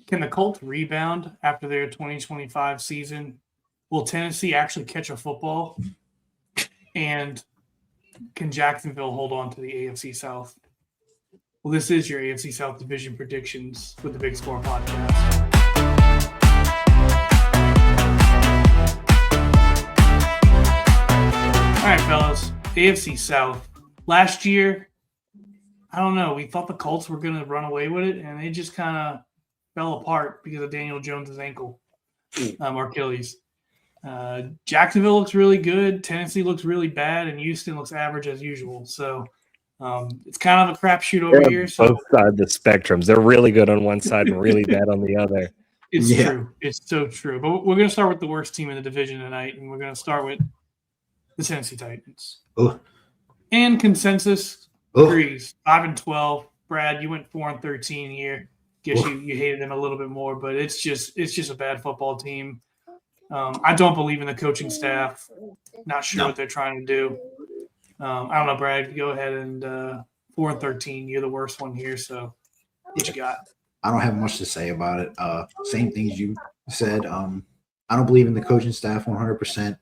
Can the Colts rebound after their 2025 season? Will Tennessee actually catch a football? And can Jacksonville hold on to the AFC South? Well, this is your AFC South Division predictions with the Big Score Podcast. All right, fellas, AFC South. Last year, I don't know, we thought the Colts were going to run away with it, and they just kind of fell apart because of Daniel Jones' ankle, or Achilles. Jacksonville looks really good. Tennessee looks really bad, and Houston looks average as usual. So it's kind of a crapshoot over here. So both sides of the spectrums. They're really good on one side and really bad on the other. It's true. It's so true. But we're going to start with the worst team in the division tonight, and we're going to start with the Tennessee Titans. Ooh. And consensus agrees 5-12. Brad, you went 4-13 here. Guess you hated them a little bit more, but it's just a bad football team. I don't believe in the coaching staff. Not sure what they're trying to do. I don't know, Brad. Go ahead and 4-13. You're the worst one here. So what you got? I don't have much to say about it. Same things you said. I don't believe in the coaching staff 100%.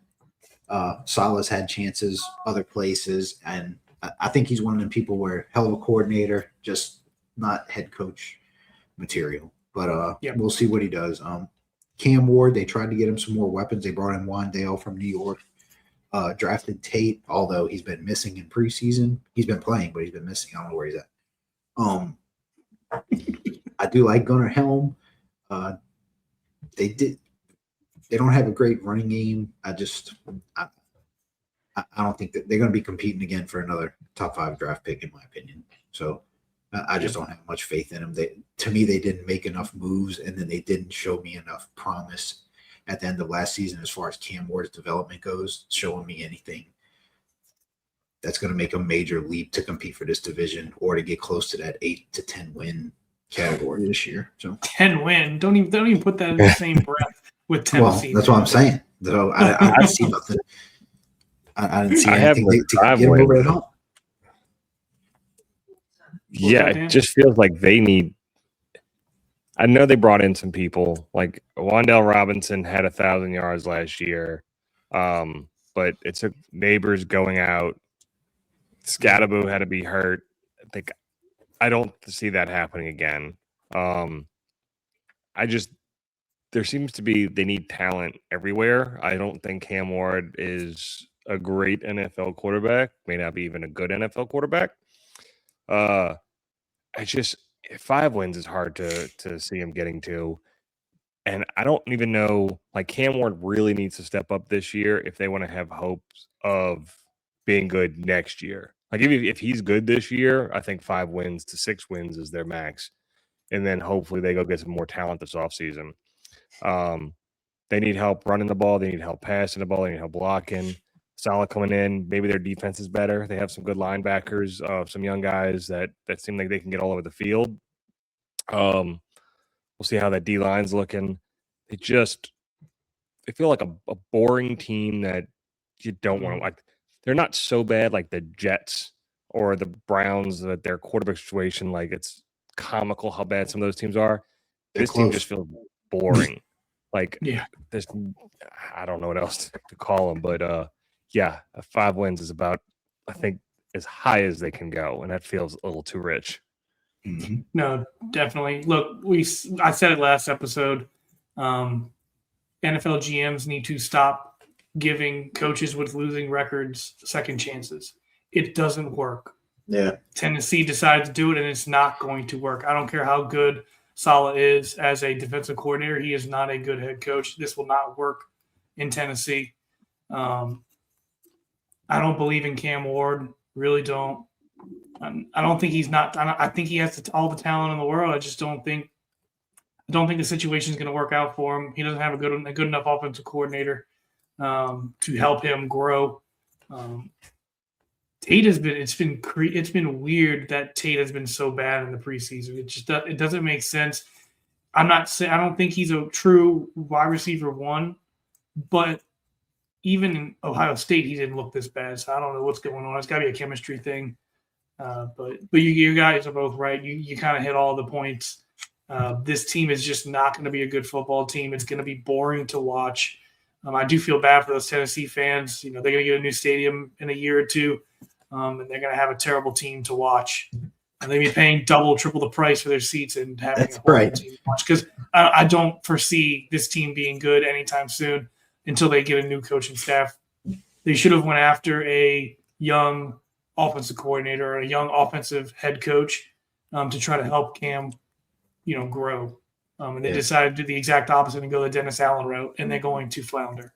Salah's had chances other places, and I think he's one of them people where hell of a coordinator, just not head coach material. But we'll see what he does. Cam Ward, they tried to get him some more weapons. They brought in Wandale from New York. Drafted Tate, although he's been missing in preseason. He's been playing, but he's been missing. I don't know where he's at. I do like Gunnar Helm. They don't have a great running game. I don't think that they're going to be competing again for another top 5 draft pick, in my opinion. So I just don't have much faith in them. To me, they didn't make enough moves, and then they didn't show me enough promise at the end of last season as far as Cam Ward's development goes, showing me anything that's going to make a major leap to compete for this division or to get close to that 8 to 10 win category this year. So 10 win. Don't even put that in the same breath with Tennessee. Well, that's what I'm saying. So I see nothing. I didn't see anything to get them over at home. Yeah, it just feels like they need. I know they brought in some people like Wandale Robinson had 1,000 yards last year, but it took Neighbors going out. Scattaboo had to be hurt. I don't see that happening again. There seems to be they need talent everywhere. I don't think Cam Ward is a great NFL quarterback. May not be even a good NFL quarterback. 5 wins is hard to see him getting to. And I don't even know, like Cam Ward really needs to step up this year if they want to have hopes of being good next year. Like if he's good this year, I think 5 wins to 6 wins is their max. And then hopefully they go get some more talent this offseason. They need help running the ball. They need help passing the ball. They need help blocking. Salah coming in. Maybe their defense is better. They have some good linebackers, some young guys that seem like they can get all over the field. We'll see how that D-line's looking. They feel like a boring team that you don't want to like. They're not so bad like the Jets or the Browns that their quarterback situation, like it's comical how bad some of those teams are. This team just feels boring. This, I don't know what else to call them, but 5 wins is about, I think, as high as they can go, and that feels a little too rich. Mm-hmm. No, definitely. Look, I said it last episode. NFL GMs need to stop giving coaches with losing records second chances. It doesn't work. Yeah. Tennessee decided to do it, and it's not going to work. I don't care how good Salah is as a defensive coordinator. He is not a good head coach. This will not work in Tennessee. I don't believe in Cam Ward. Really don't. I don't think he's not. I think he has all the talent in the world. I just don't think. I don't think the situation is going to work out for him. He doesn't have a good enough offensive coordinator to help him grow. Tate has been. It's been weird that Tate has been so bad in the preseason. It doesn't make sense. I don't think he's a true wide receiver 1, but even in Ohio State, he didn't look this bad. So I don't know what's going on. It's got to be a chemistry thing. But you guys are both right. You kind of hit all the points. This team is just not going to be a good football team. It's going to be boring to watch. I do feel bad for those Tennessee fans. They're going to get a new stadium in a year or two, and they're going to have a terrible team to watch. And they'll be paying double, triple the price for their seats and having That's a horrible right. team to watch. Because I don't foresee this team being good anytime soon until they get a new coaching staff. They should have went after a young offensive coordinator or a young offensive head coach to try to help Cam, grow. And they decided to do the exact opposite and go the Dennis Allen route, and they're going to flounder.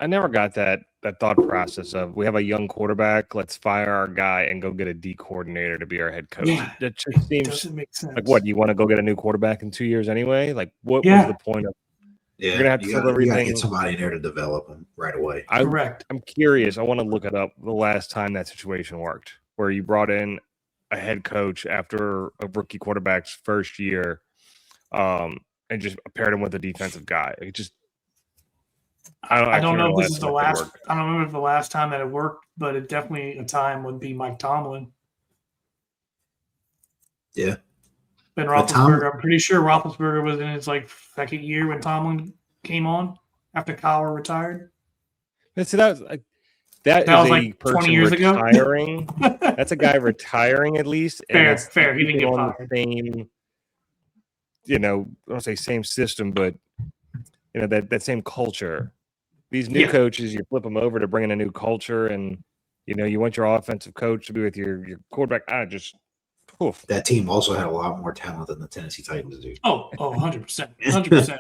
I never got that thought process of we have a young quarterback, let's fire our guy and go get a D coordinator to be our head coach. Yeah, That just seems doesn't make sense. like what, you want to go get a new quarterback in 2 years anyway? Like what Yeah. was the point of Yeah, You're gonna have to you fill gotta everything. get somebody in there to develop them right away. Correct. I'm curious. I want to look it up the last time that situation worked, where you brought in a head coach after a rookie quarterback's first year, and just paired him with a defensive guy. It just I don't can't know if remember this is the time that last. worked. I don't remember if the last time that it worked, but it definitely a time would be Mike Tomlin. Yeah. Ben But Tom- Roethlisberger. I'm pretty sure Roethlisberger was in his second year when Tomlin came on after Cowher retired. See, that was that That is was a 20 person years ago. retiring. That's a guy retiring at least. And Fair, it's fair. He didn't keeping get on fired. the same, I don't say same system, but that same culture. These new Yeah. coaches, you flip them over to bring in a new culture, and you want your offensive coach to be with your quarterback. Poof. That team also had a lot more talent than the Tennessee Titans do. 100%. 100%.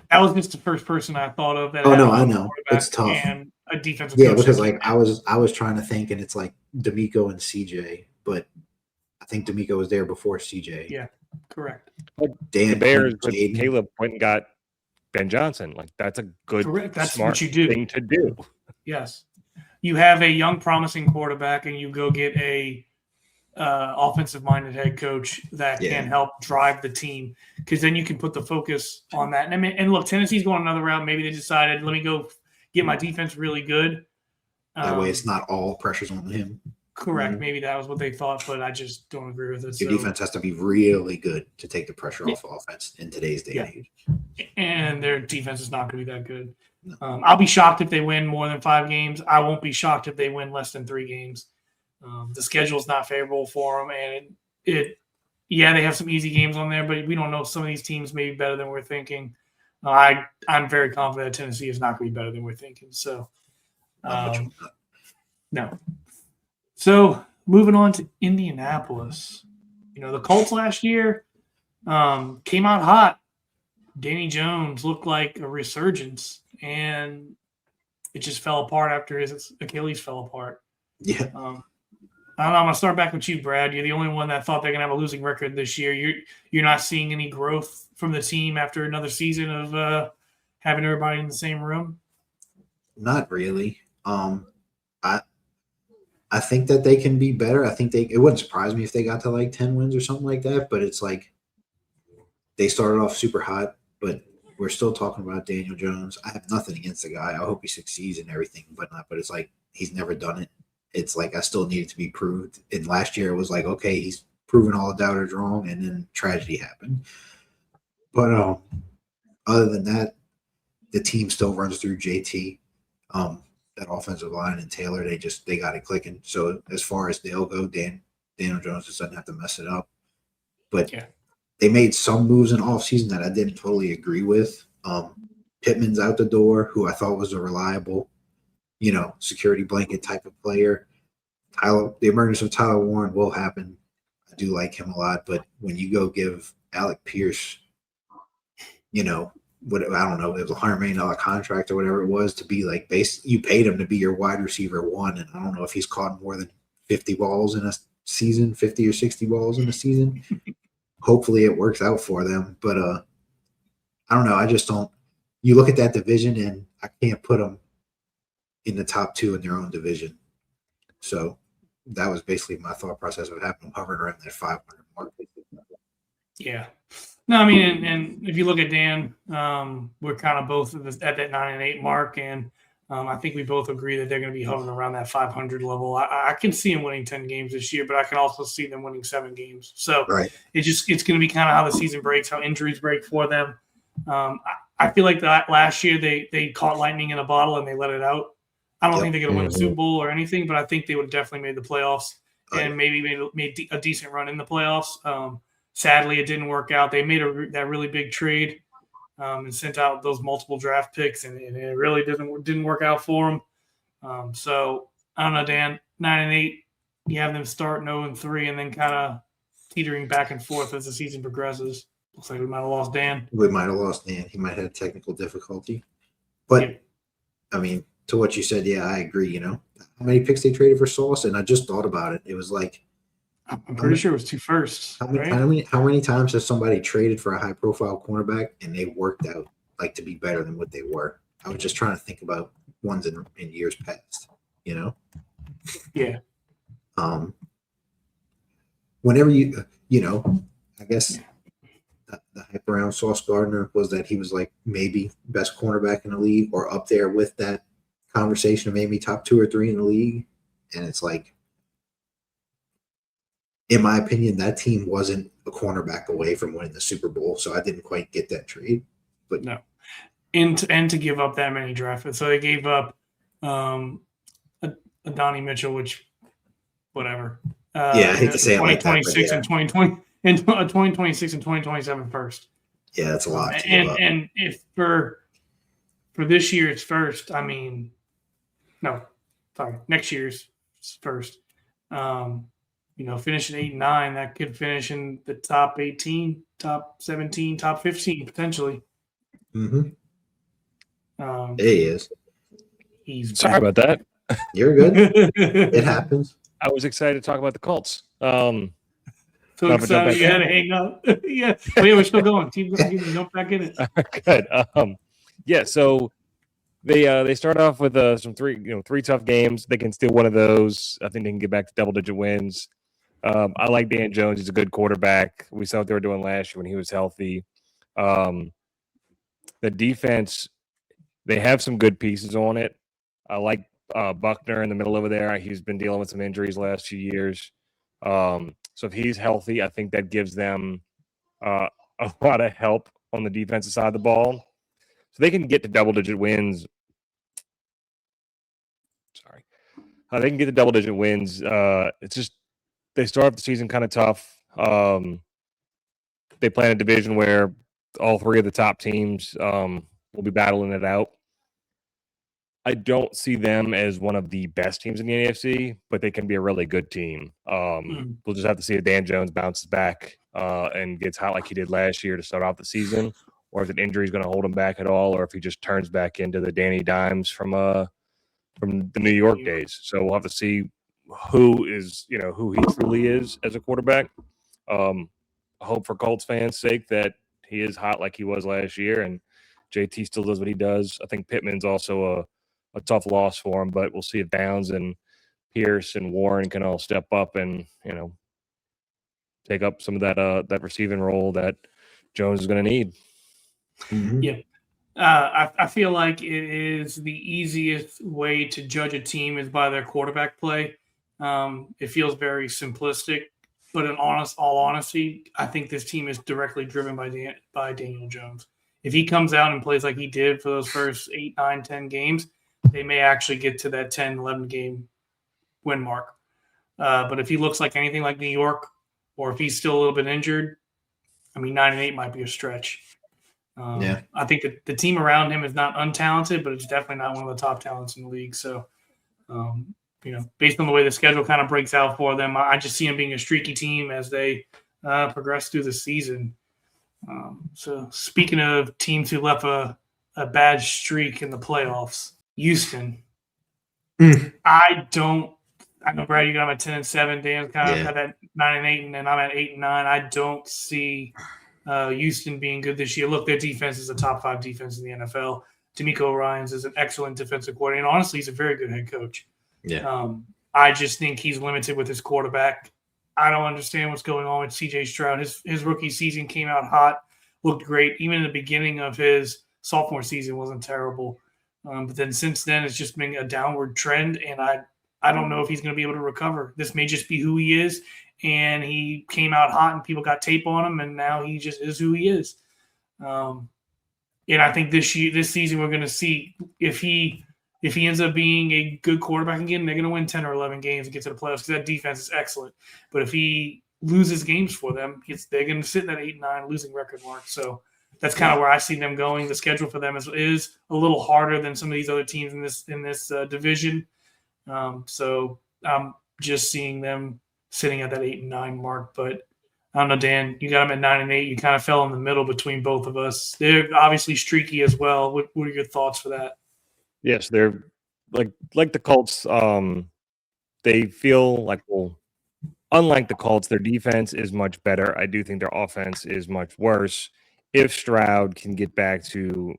That was just the first person I thought of. That Oh, had no, a I young know. quarterback It's tough. And a defensive Yeah, coach. because that came I was trying to think, and it's like D'Amico and CJ, but I think D'Amico was there before CJ. Yeah. Correct. Dan The Bears Quinn, with Jaden. Caleb went and got Ben Johnson. Like that's a good, Correct. That's smart what you do. thing to do. Yes. You have a young, promising quarterback, and you go get a offensive-minded head coach that can help drive the team, because then you can put the focus on that. And look, Tennessee's going another route. Maybe they decided, let me go get my defense really good. That way, it's not all pressure's on him. Correct. Maybe that was what they thought, but I just don't agree with it. Your defense has to be really good to take the pressure off offense in today's day and age. And their defense is not going to be that good. No. I'll be shocked if they win more than 5 games. I won't be shocked if they win less than 3 games. The schedule is not favorable for them, and they have some easy games on there, but we don't know. Some of these teams may be better than we're thinking. I'm very confident that Tennessee is not going to be better than we're thinking. So, no. So moving on to Indianapolis, the Colts last year came out hot. Danny Jones looked like a resurgence, and it just fell apart after his Achilles fell apart. Yeah. I don't know. I'm gonna start back with you, Brad. You're the only one that thought they're gonna have a losing record this year. You're not seeing any growth from the team after another season of having everybody in the same room. Not really. I think that they can be better. I think it wouldn't surprise me if they got to 10 wins or something like that. But it's like they started off super hot, but we're still talking about Daniel Jones. I have nothing against the guy. I hope he succeeds and everything, but it's like he's never done it. It's like I still need it to be proved. And last year it was like, okay, he's proven all the doubters wrong, and then tragedy happened. But other than that, the team still runs through JT. That offensive line and Taylor, they got it clicking. So as far as they'll go, Daniel Jones just doesn't have to mess it up. But they made some moves in offseason that I didn't totally agree with. Pittman's out the door, who I thought was a reliable, security blanket type of player. The emergence of Tyler Warren will happen. I do like him a lot, but when you go give Alec Pierce, what I don't know, it was a $100 million contract or whatever it was to be you paid him to be your wide receiver 1, and I don't know if he's caught more than 50 balls in a season, 50 or 60 balls in a season. Hopefully it works out for them, but I don't know. I just don't. You look at that division, and I can't put them in the top 2 in their own division. So that was basically my thought process of having them hovering around that 500 mark. Yeah. No, I mean, and if you look at Dan, we're kind of both at that 9-8 mark, and I think we both agree that they're going to be hovering around that 500 level. I can see them winning 10 games this year, but I can also see them winning 7 games. So it's going to be kind of how the season breaks, how injuries break for them. I feel like that last year they caught lightning in a bottle and they let it out. I don't think they're going to win the Super Bowl or anything, but I think they would have definitely made the playoffs and maybe made a decent run in the playoffs. Sadly, it didn't work out. They made that really big trade and sent out those multiple draft picks, and it really didn't work out for them. So I don't know, Dan. 9-8, you have them start 0-3, and then kind of teetering back and forth as the season progresses. Looks like we might have lost Dan. We might have lost Dan. He might have technical difficulty. But, I mean, to what you said, I agree, How many picks they traded for Sauce? And I just thought about it. It was like – I'm pretty sure it was 2 firsts. How many times has somebody traded for a high-profile cornerback and they worked out, like, to be better than what they were? I was just trying to think about ones in years past, Yeah. Whenever I guess – the hype around Sauce Gardner was that he was like maybe best cornerback in the league or up there with that conversation of maybe top 2 or 3 in the league. And it's like, in my opinion, that team wasn't a cornerback away from winning the Super Bowl. So I didn't quite get that trade. But no. And to give up that many draft picks. So they gave up a Donnie Mitchell, which whatever. I hate to say it like that. 2026 and 2020. In 2026 and 2027 first. Yeah, that's a lot. And if for this year it's first, next year's first. Finishing 8 and 9, that could finish in the top 18, top 17, top 15 potentially. Mm-hmm. He is. He's sorry about that. You're good. It happens. I was excited to talk about the Colts. So excited you had to hang up. Yeah, we're still going. Team jump back in it. Good. So they start off with some 3 tough games. They can steal one of those. I think they can get back to double-digit wins. I like Dan Jones. He's a good quarterback. We saw what they were doing last year when he was healthy. The defense, they have some good pieces on it. I like Buckner in the middle over there. He's been dealing with some injuries the last few years. So if he's healthy, I think that gives them a lot of help on the defensive side of the ball. So they can get to double-digit wins. They can get to double-digit wins. It's just they start off the season kind of tough. They play in a division where all 3 of the top teams will be battling it out. I don't see them as one of the best teams in the AFC, but they can be a really good team. We'll just have to see if Dan Jones bounces back and gets hot like he did last year to start off the season, or if an injury is going to hold him back at all, or if he just turns back into the Danny Dimes from the New York days. So we'll have to see who he truly is as a quarterback. I hope for Colts fans' sake that he is hot like he was last year, and JT still does what he does. I think Pittman's also a tough loss for him, but we'll see if Downs and Pierce and Warren can all step up and, take up some of that receiving role that Jones is going to need. Mm-hmm. Yeah. I feel like it is the easiest way to judge a team is by their quarterback play. It feels very simplistic, but in all honesty, I think this team is directly driven by Daniel Jones. If he comes out and plays like he did for those first 8, 9, 10 games, they may actually get to that 10, 11 game win mark. But if he looks like anything like New York, or if he's still a little bit injured, 9-8 might be a stretch. I think that the team around him is not untalented, but it's definitely not one of the top talents in the league. So, based on the way the schedule kind of breaks out for them, I just see them being a streaky team as they progress through the season. So speaking of teams who left a bad streak in the playoffs, Houston. I know, Brad, you got them at 10-7. Dan's kind of at that 9-8, and then I'm at 8-9. I don't see Houston being good this year. Look, their defense is a top 5 defense in the NFL. D'Amico Ryans is an excellent defensive coordinator. And honestly, he's a very good head coach. Yeah. I just think he's limited with his quarterback. I don't understand what's going on with C.J. Stroud. His rookie season came out hot, looked great. Even in the beginning of his sophomore season wasn't terrible. But then since then, it's just been a downward trend, and I don't know if he's going to be able to recover. This may just be who he is, and he came out hot, and people got tape on him, and now he just is who he is. And I think this season, we're going to see if he ends up being a good quarterback again, they're going to win 10 or 11 games and get to the playoffs because that defense is excellent. But if he loses games for them, they're going to sit in that 8-9 losing record mark. So that's kind of where I see them going. The schedule for them is a little harder than some of these other teams in this division. So I'm just seeing them sitting at that 8-9 mark. But I don't know, Dan, you got them at 9-8. You kind of fell in the middle between both of us. They're obviously streaky as well. What are your thoughts for that? Yes, they're like the Colts. They feel like, well, unlike the Colts, their defense is much better. I do think their offense is much worse. If Stroud can get back to,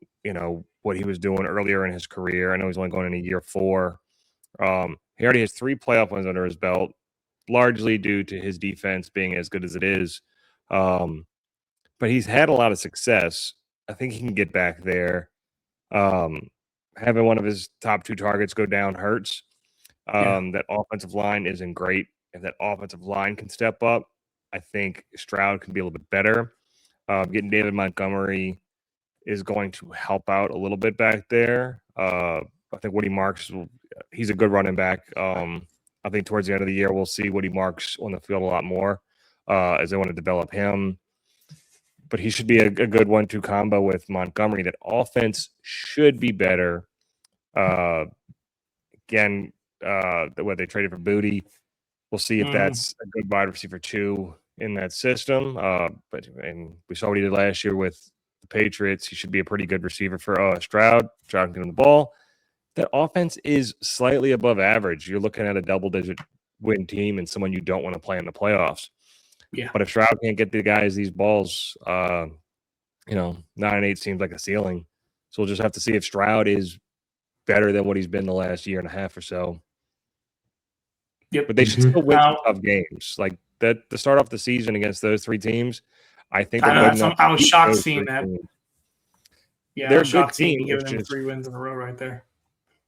what he was doing earlier in his career, I know he's only going in year 4. He already has 3 playoff wins under his belt, largely due to his defense being as good as it is. But he's had a lot of success. I think he can get back there. Having one of his top 2 targets go down hurts. That offensive line isn't great. If that offensive line can step up, I think Stroud can be a little bit better. Getting David Montgomery is going to help out a little bit back there. I think Woody Marks, he's a good running back. I think towards the end of the year, we'll see Woody Marks on the field a lot more as they want to develop him. But he should be a good 1-2 combo with Montgomery. That offense should be better. Again, what they traded for Booty. We'll see if that's a good wide receiver 2 in that system. And we saw what he did last year with the Patriots. He should be a pretty good receiver for Stroud. Stroud can get him the ball. That offense is slightly above average. You're looking at a double-digit win team and someone you don't want to play in the playoffs. Yeah. But if Stroud can't get the guys these balls, 9-8 seems like a ceiling. So we'll just have to see if Stroud is better than what he's been the last year and a half or so. Yep. But they should still win some tough games. Like that to start off the season against those 3 teams, I think I was shocked seeing that. Teams. Yeah, they're I was shocked team, seeing giving them 3 wins in a row right there.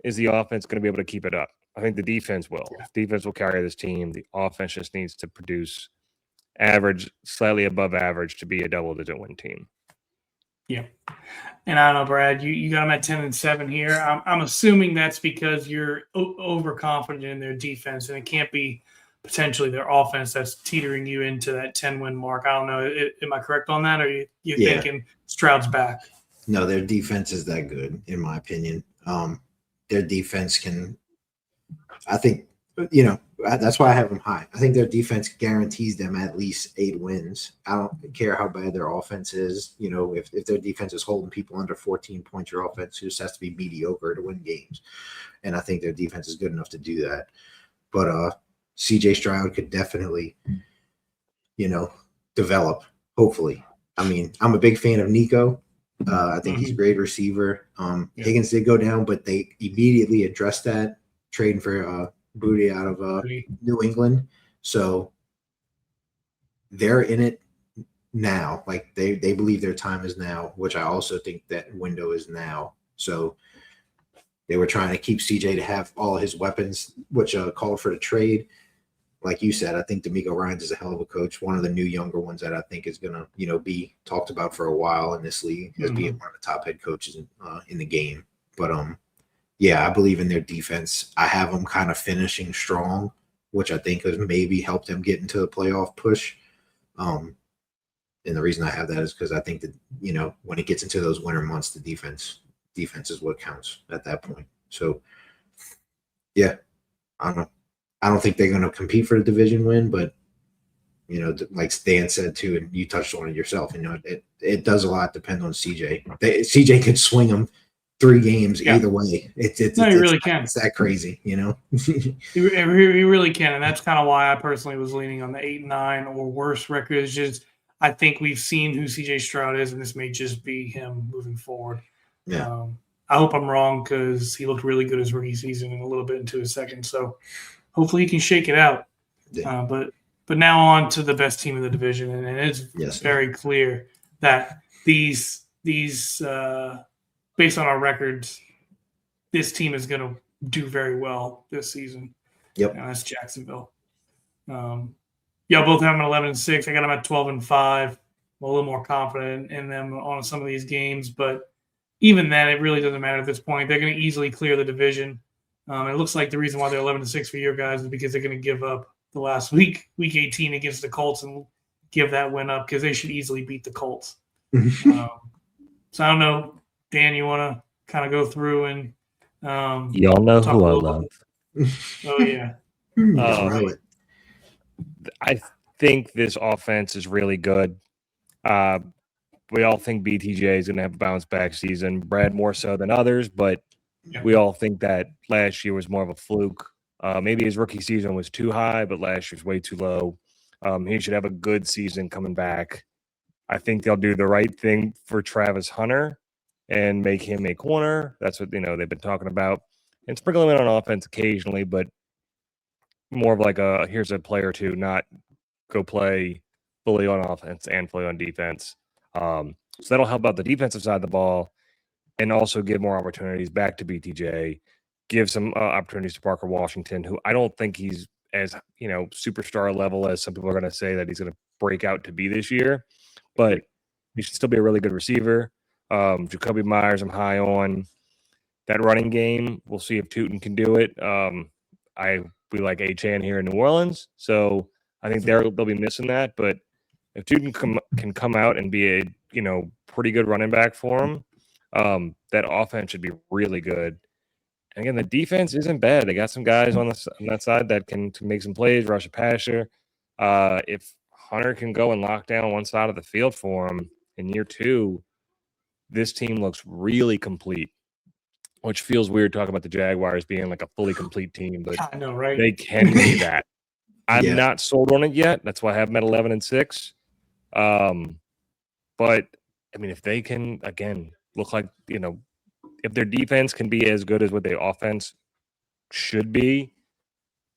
Is the offense going to be able to keep it up? I think the defense will. Yeah. Defense will carry this team. The offense just needs to produce average, slightly above average to be a double-digit win team. Yeah. And I don't know, Brad, you got them at 10-7 here. I'm assuming that's because you're overconfident in their defense, and it can't be potentially their offense that's teetering you into that 10-win mark. I don't know. Am I correct on that, or you thinking Stroud's back? No, their defense is that good, in my opinion. Their defense can – I think, that's why I have them high. I think their defense guarantees them at least 8 wins. I don't care how bad their offense is. If their defense is holding people under 14 points, your offense just has to be mediocre to win games. And I think their defense is good enough to do that. But CJ Stroud could definitely, develop, hopefully. I mean, I'm a big fan of Nico. I think he's a great receiver. Higgins did go down, but they immediately addressed that, trading for Booty out of New England. So they're in it now. Like they believe their time is now, which I also think that window is now. So they were trying to keep CJ to have all his weapons, which called for the trade. Like you said, I think D'Amico Ryans is a hell of a coach. One of the new younger ones that I think is going to, be talked about for a while in this league as being one of the top head coaches in the game. But I believe in their defense. I have them kind of finishing strong, which I think has maybe helped them get into the playoff push. And the reason I have that is because I think that, when it gets into those winter months, the defense is what counts at that point. So, I don't know. I don't think they're going to compete for the division win, but, like Dan said too, and you touched on it yourself, it does a lot depend on CJ. CJ could swing them 3 games either way. He really can. It's that crazy, He really can, and that's kind of why I personally was leaning on the 8-9 or worse record. It's just I think we've seen who CJ Stroud is, and this may just be him moving forward. Yeah. I hope I'm wrong because he looked really good his rookie season and a little bit into his second. So hopefully he can shake it out. Yeah. But now on to the best team in the division, and it's very clear that these based on our records, this team is going to do very well this season. Yep. And that's Jacksonville. Both have them at 11-6. I got them at 12-5. I'm a little more confident in them on some of these games, but even then, it really doesn't matter at this point. They're going to easily clear the division. It looks like the reason why they're 11-6 for your guys is because they're going to give up the last week 18 against the Colts, and give that win up because they should easily beat the Colts. So I don't know, Dan, you want to kind of go through and y'all know who I love. Oh yeah. I think this offense is really good. We all think BTJ is going to have a bounce back season. Brad more so than others, but we all think that last year was more of a fluke. Maybe his rookie season was too high, but last year's way too low. He should have a good season coming back. I think they'll do the right thing for Travis Hunter and make him a corner. That's what they've been talking about. And sprinkle him in on offense occasionally, but more of like here's a player to not go play fully on offense and fully on defense. So that'll help out the defensive side of the ball and also give more opportunities back to BTJ, give some opportunities to Parker Washington, who I don't think he's as, superstar level as some people are going to say that he's going to break out to be this year, but he should still be a really good receiver. Jacoby Myers, I'm high on. That running game, we'll see if Tootin can do it. We like A-Chan here in New Orleans, so I think they'll be missing that. But if Tootin can come out and be a pretty good running back for him, that offense should be really good. And again, the defense isn't bad. They got some guys on that side that can make some plays, rush a passer. If Hunter can go and lock down one side of the field for him in year 2, this team looks really complete. Which feels weird talking about the Jaguars being like a fully complete team, but I know, right? They can be that. I'm not sold on it yet. That's why I have them at 11-6. But I mean, if they can again look like if their defense can be as good as what their offense should be,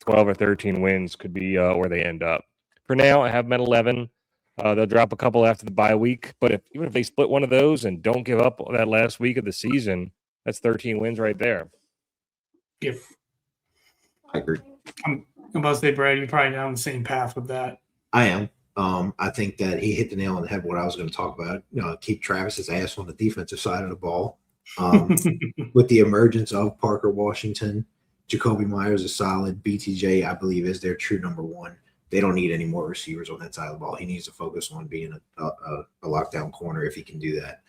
12 or 13 wins could be where they end up. For now, I have them at 11. They'll drop a couple after the bye week, but even if they split one of those and don't give up that last week of the season, that's 13 wins right there. Yep. I agree. I'm about to say, Brad, you're probably down the same path with that. I am. I think that he hit the nail on the head what I was going to talk about. Keep Travis's ass on the defensive side of the ball. With the emergence of Parker Washington, Jacoby Myers is solid. BTJ, I believe, is their true number one. They don't need any more receivers on that side of the ball. He needs to focus on being a lockdown corner if he can do that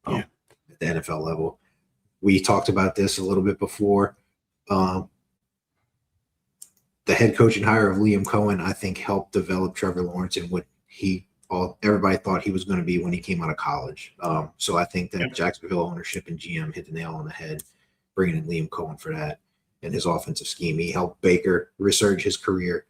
at the NFL level. We talked about this a little bit before. The head coaching hire of Liam Cohen, I think, helped develop Trevor Lawrence and what everybody thought he was going to be when he came out of college. So I think that Jacksonville ownership and GM hit the nail on the head, bringing in Liam Cohen for that and his offensive scheme. He helped Baker resurge his career,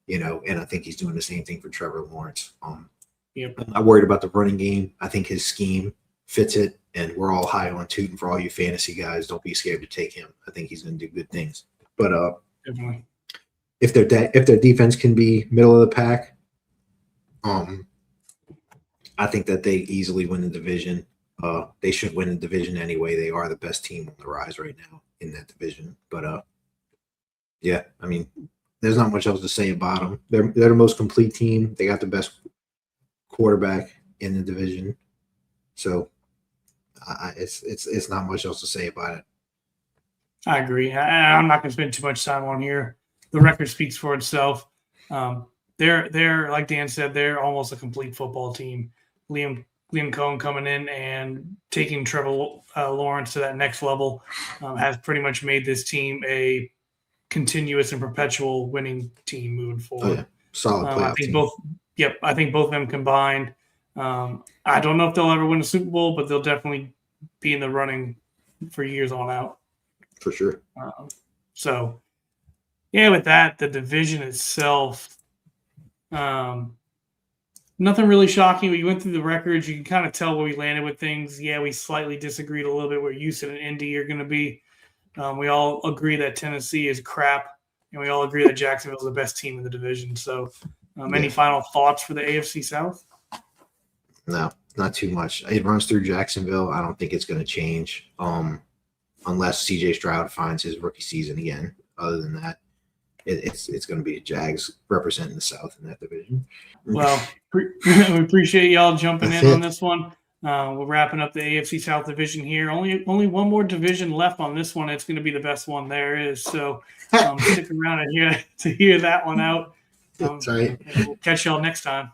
and I think he's doing the same thing for Trevor Lawrence. I'm not worried about the running game. I think his scheme fits it, and we're all high on Tootin. For all you fantasy guys, don't be scared to take him. I think he's going to do good things. But definitely. If their defense can be middle of the pack, I think that they easily win the division. They should win the division anyway. They are the best team on the rise right now in that division. But I mean, there's not much else to say about them. They're the most complete team. They got the best quarterback in the division. So it's not much else to say about it. I agree. I'm not going to spend too much time on here. The record speaks for itself. They're like Dan said, they're almost a complete football team. Liam Cohen coming in and taking Trevor Lawrence to that next level has pretty much made this team a continuous and perpetual winning team moving forward. Oh, yeah. Solid playoff I think team. I think both of them combined. I don't know if they'll ever win a Super Bowl, but they'll definitely be in the running for years on out. For sure. With that, the division itself, nothing really shocking. We went through the records. You can kind of tell where we landed with things. Yeah, we slightly disagreed a little bit where Houston and Indy are going to be. We all agree that Tennessee is crap, and we all agree that Jacksonville is the best team in the division. So any final thoughts for the AFC South? No, not too much. It runs through Jacksonville. I don't think it's going to change. unless CJ Stroud finds his rookie season again. Other than that, it's going to be Jags representing the South in that division. Well, we appreciate y'all jumping That's in it. on this one. We're wrapping up the AFC South division here. Only one more division left on this one. It's going to be the best one there is. So stick around and hear that one out. That's right. We'll catch y'all next time.